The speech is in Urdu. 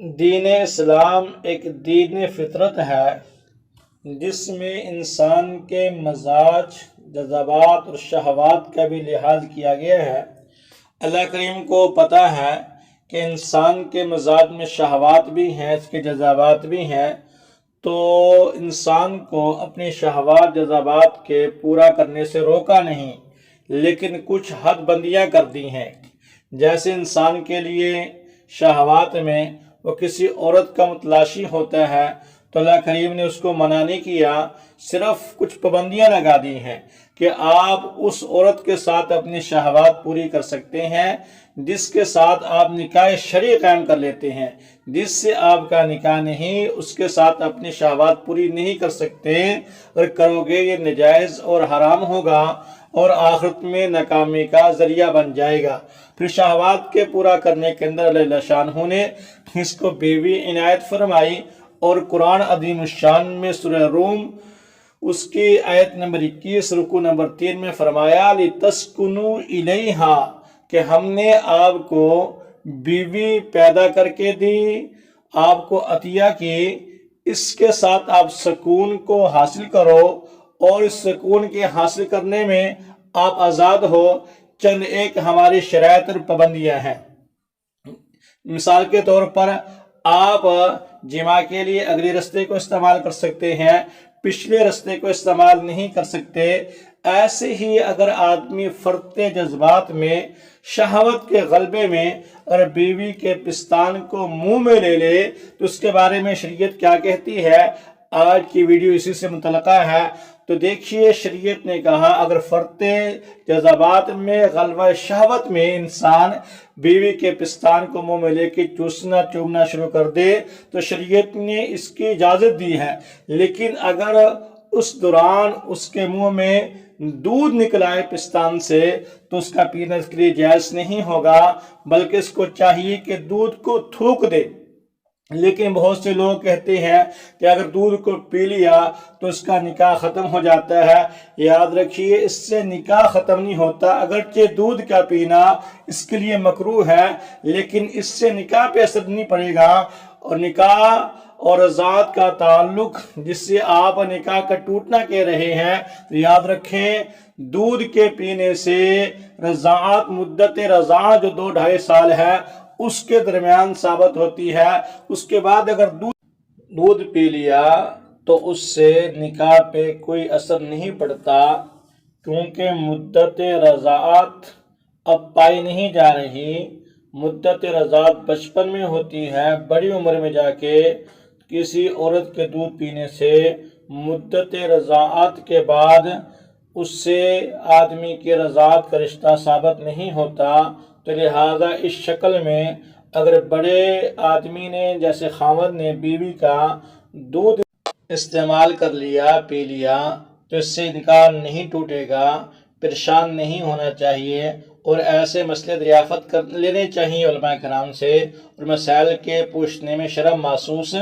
دین اسلام ایک دین فطرت ہے جس میں انسان کے مزاج، جذبات اور شہوات کا بھی لحاظ کیا گیا ہے۔ اللہ کریم کو پتہ ہے کہ انسان کے مزاج میں شہوات بھی ہیں، اس کے جذبات بھی ہیں، تو انسان کو اپنی شہوات جذبات کے پورا کرنے سے روکا نہیں، لیکن کچھ حد بندیاں کر دی ہیں۔ جیسے انسان کے لیے شہوات میں وہ کسی عورت کا متلاشی ہوتا ہے تو اللہ کریم نے اس کو منع نہیں کیا، صرف کچھ پابندیاں لگا دی ہیں کہ آپ اس عورت کے ساتھ اپنی شہوات پوری کر سکتے ہیں جس کے ساتھ آپ نکاح شرعی قائم کر لیتے ہیں۔ جس سے آپ کا نکاح نہیں، اس کے ساتھ اپنی شہوات پوری نہیں کر سکتے، اور کرو گے یہ نجائز اور حرام ہوگا اور آخرت میں ناکامی کا ذریعہ بن جائے گا۔ پھر شہوات کے پورا کرنے کے اندر اللہ شانہ نے اس کو بیوی عنایت فرمائی، اور قرآن عظیم الشان میں سورہ روم اس کی آیت نمبر 21 رکوع نمبر 3 میں فرمایا لِتَسْكُنُوا إِلَيْهَا، کہ ہم نے آپ کو بیوی پیدا کر کے دی، آپ کو عطیہ کی، اس کے ساتھ آپ سکون کو حاصل کرو، اور اس سکون کے حاصل کرنے میں آپ آزاد ہو۔ چند ایک ہماری شرائط اور پابندیاں ہیں۔ مثال کے طور پر آپ جماع کے لیے اگلے رستے کو استعمال کر سکتے ہیں، پچھلے رستے کو استعمال نہیں کر سکتے۔ ایسے ہی اگر آدمی فرط جذبات میں، شہوت کے غلبے میں اور بیوی کے پستان کو منہ میں لے لے تو اس کے بارے میں شریعت کیا کہتی ہے؟ آج کی ویڈیو اسی سے متعلقہ ہے۔ تو دیکھیے شریعت نے کہا اگر فرط جذبات میں، غلبہ شہوت میں انسان بیوی کے پستان کو منہ میں لے کے چوسنا چومنا شروع کر دے تو شریعت نے اس کی اجازت دی ہے، لیکن اگر اس دوران اس کے منہ میں دودھ نکل آئے پستان سے تو اس کا پینا اس کے لیے جائز نہیں ہوگا، بلکہ اس کو چاہیے کہ دودھ کو تھوک دے۔ لیکن بہت سے لوگ کہتے ہیں کہ اگر دودھ کو پی لیا تو اس کا نکاح ختم ہو جاتا ہے۔ یاد رکھیے اس سے نکاح ختم نہیں ہوتا، اگرچہ دودھ کا پینا اس کے لیے مکروہ ہے لیکن اس سے نکاح پہ اثر نہیں پڑے گا، اور نکاح اور رضاعت کا تعلق جس سے آپ نکاح کا ٹوٹنا کہہ رہے ہیں، تو یاد رکھیں دودھ کے پینے سے رضاعت، مدت رضاعت جو 2-2.5 سال ہے اس کے درمیان ثابت ہوتی ہے۔ اس کے بعد اگر دودھ پی لیا تو اس سے نکاح پہ کوئی اثر نہیں پڑتا، کیونکہ مدت رضاعت اب پائی نہیں جا رہی۔ مدت رضاعت بچپن میں ہوتی ہے، بڑی عمر میں جا کے کسی عورت کے دودھ پینے سے مدت رضاعت کے بعد اس سے آدمی کی رضاعت کا رشتہ ثابت نہیں ہوتا۔ تو لہذا اس شکل میں اگر بڑے آدمی نے جیسے خاوند نے بیوی کا دودھ استعمال کر لیا، پی لیا، تو اس سے نکاح نہیں ٹوٹے گا، پریشان نہیں ہونا چاہیے، اور ایسے مسئلے دریافت کر لینے چاہیے علماء کرام سے، اور مسائل کے پوچھنے میں شرم محسوس